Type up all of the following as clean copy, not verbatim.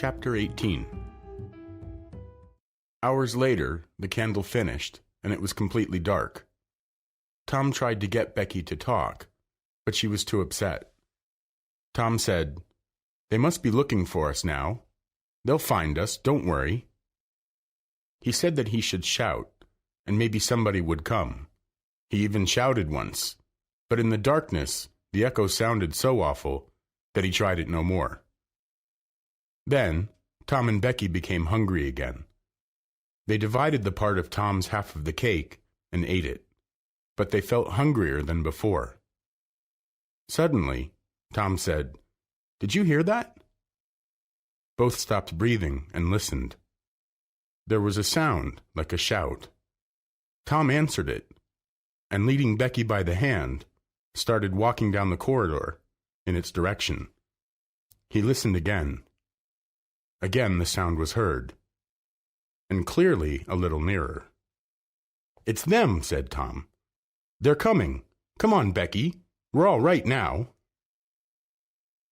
Chapter 18. Hours later, the candle finished, and it was completely dark. Tom tried to get Becky to talk, but she was too upset. Tom said, "They must be looking for us now. They'll find us, don't worry." He said that he should shout, and maybe somebody would come. He even shouted once, but in the darkness, the echo sounded so awful that he tried it no more. Then, Tom and Becky became hungry again. They divided the part of Tom's half of the cake and ate it, but they felt hungrier than before. Suddenly, Tom said, "Did you hear that?" Both stopped breathing and listened. There was a sound like a shout. Tom answered it, and leading Becky by the hand, started walking down the corridor in its direction. He listened again. Again the sound was heard, and clearly a little nearer. "It's them," said Tom. "They're coming. Come on, Becky. We're all right now."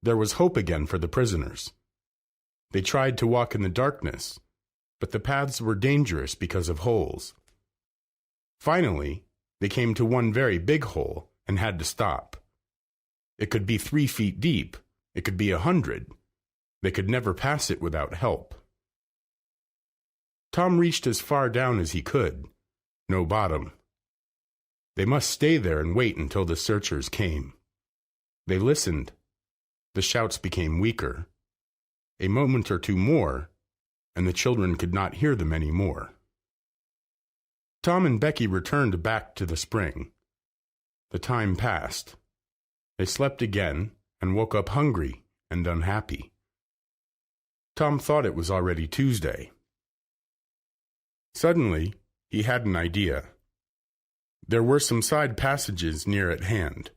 There was hope again for the prisoners. They tried to walk in the darkness, but the paths were dangerous because of holes. Finally, they came to one very big hole and had to stop. It could be 3 feet deep. It could be 100. They could never pass it without help. Tom reached as far down as he could. No bottom. They must stay there and wait until the searchers came. They listened. The shouts became weaker. A moment or two more, and the children could not hear them any more. Tom and Becky returned back to the spring. The time passed. They slept again and woke up hungry and unhappy. Tom thought it was already Tuesday. Suddenly, he had an idea. There were some side passages near at hand.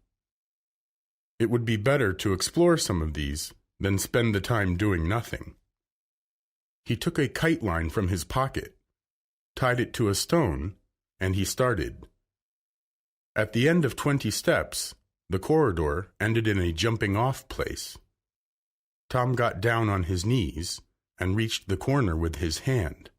It would be better to explore some of these than spend the time doing nothing. He took a kite line from his pocket, tied it to a stone, and he started. At the end of 20 steps, the corridor ended in a jumping-off place. Tom got down on his knees and reached the corner with his hand.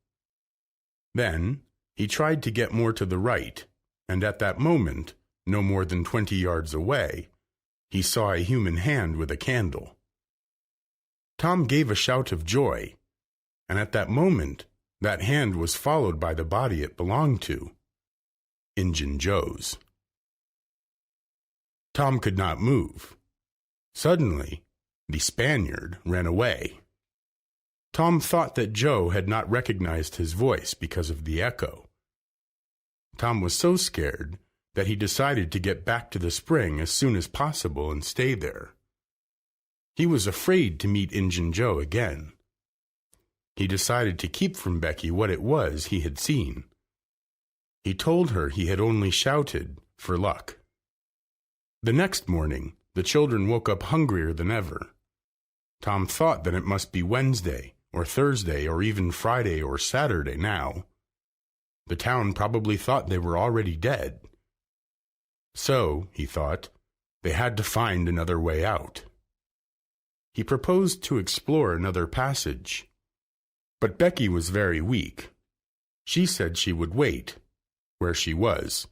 Then, he tried to get more to the right, and at that moment, no more than 20 yards away, he saw a human hand with a candle. Tom gave a shout of joy, and at that moment, that hand was followed by the body it belonged to, Injun Joe's. Tom could not move. Suddenly, the Spaniard ran away. Tom thought that Joe had not recognized his voice because of the echo. Tom was so scared that he decided to get back to the spring as soon as possible and stay there. He was afraid to meet Injun Joe again. He decided to keep from Becky what it was he had seen. He told her he had only shouted for luck. The next morning, the children woke up hungrier than ever. Tom thought that it must be Wednesday, or Thursday, or even Friday or Saturday now. The town probably thought they were already dead. So, he thought, they had to find another way out. He proposed to explore another passage. But Becky was very weak. She said she would wait, where she was.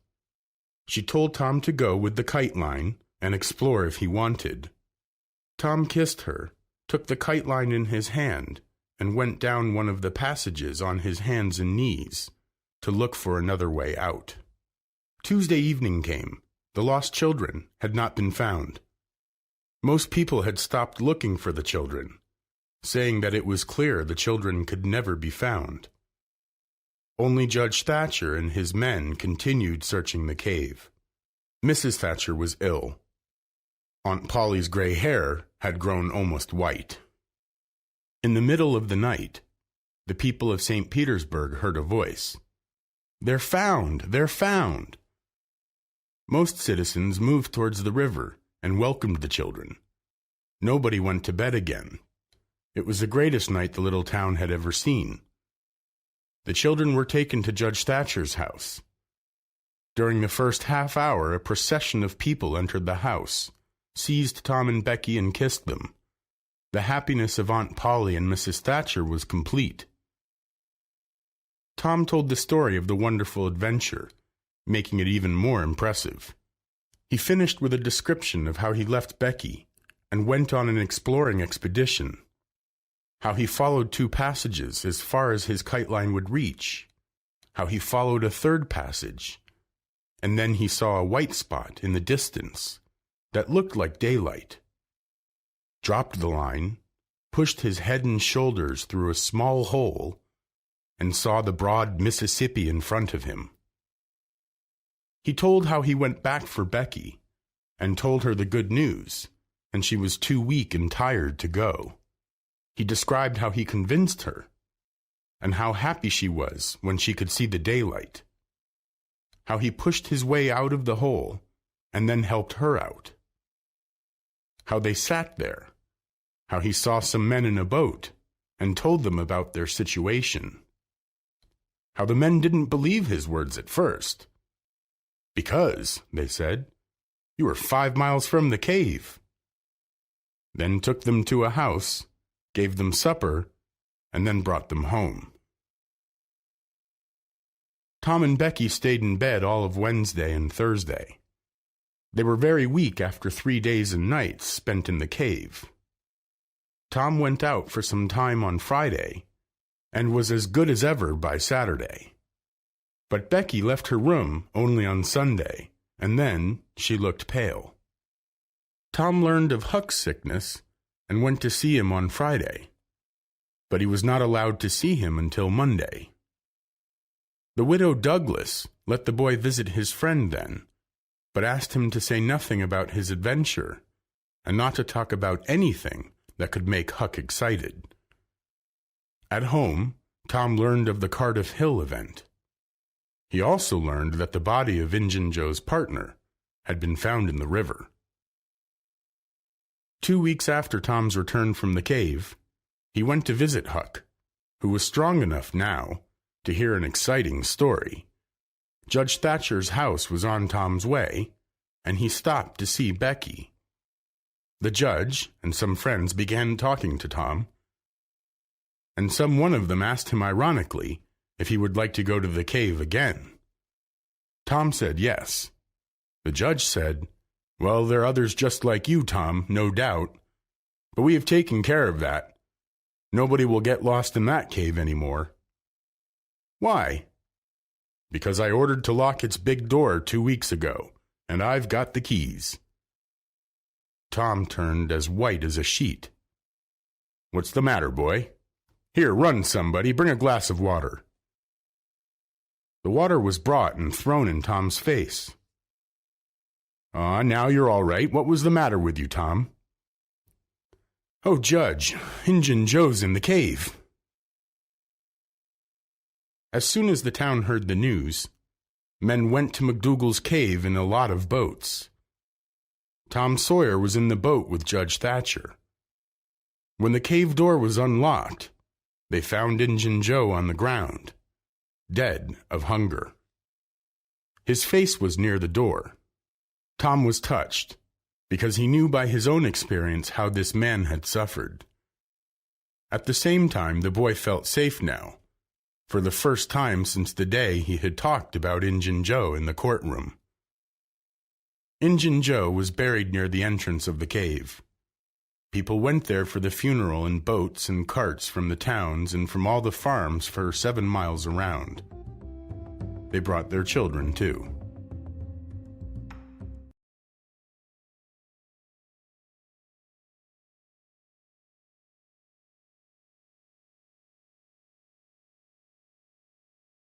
She told Tom to go with the kite line and explore if he wanted. Tom kissed her, took the kite line in his hand, and went down one of the passages on his hands and knees to look for another way out. Tuesday evening came. The lost children had not been found. Most people had stopped looking for the children, saying that it was clear the children could never be found. Only Judge Thatcher and his men continued searching the cave. Mrs. Thatcher was ill. Aunt Polly's gray hair had grown almost white. In the middle of the night, the people of St. Petersburg heard a voice. "They're found! They're found!" Most citizens moved towards the river and welcomed the children. Nobody went to bed again. It was the greatest night the little town had ever seen. The children were taken to Judge Thatcher's house. During the first half hour, a procession of people entered the house, seized Tom and Becky and kissed them. the happiness of Aunt Polly and Mrs. Thatcher was complete. Tom told the story of the wonderful adventure, making it even more impressive. He finished with a description of how he left Becky and went on an exploring expedition, how he followed 2 passages as far as his kite line would reach, how he followed a 3rd passage, and then he saw a white spot in the distance that looked like daylight, dropped the line, pushed his head and shoulders through a small hole, and saw the broad Mississippi in front of him. He told how he went back for Becky and told her the good news, and she was too weak and tired to go. He described how he convinced her, and how happy she was when she could see the daylight, how he pushed his way out of the hole and then helped her out, how they sat there, how he saw some men in a boat and told them about their situation, how the men didn't believe his words at first, because, they said, you were 5 miles from the cave. Then took them to a house, gave them supper, and then brought them home. Tom and Becky stayed in bed all of Wednesday and Thursday. They were very weak after 3 days and nights spent in the cave. Tom went out for some time on Friday and was as good as ever by Saturday. But Becky left her room only on Sunday, and then she looked pale. Tom learned of Huck's sickness and went to see him on Friday, but he was not allowed to see him until Monday. The widow Douglas let the boy visit his friend then, but asked him to say nothing about his adventure and not to talk about anything that could make Huck excited. At home, Tom learned of the Cardiff Hill event. He also learned that the body of Injun Joe's partner had been found in the river. 2 weeks after Tom's return from the cave, he went to visit Huck, who was strong enough now to hear an exciting story. Judge Thatcher's house was on Tom's way, and he stopped to see Becky. The judge and some friends began talking to Tom, and some one of them asked him ironically if he would like to go to the cave again. Tom said yes. The judge said, "Well, there are others just like you, Tom, no doubt, but we have taken care of that. Nobody will get lost in that cave anymore." "Why?" "Because I ordered to lock its big door 2 weeks ago, and I've got the keys." Tom turned as white as a sheet. "What's the matter, boy? Here, run, somebody, bring a glass of water." The water was brought and thrown in Tom's face. Now you're all right. What was the matter with you, Tom?" "Oh, Judge, Injun Joe's in the cave." As soon as the town heard the news, men went to McDougal's cave in a lot of boats. Tom Sawyer was in the boat with Judge Thatcher. When the cave door was unlocked, they found Injun Joe on the ground, dead of hunger. His face was near the door. Tom was touched, because he knew by his own experience how this man had suffered. At the same time, the boy felt safe now, for the first time since the day he had talked about Injun Joe in the courtroom. Injun Joe was buried near the entrance of the cave. People went there for the funeral in boats and carts from the towns and from all the farms for 7 miles around. They brought their children, too.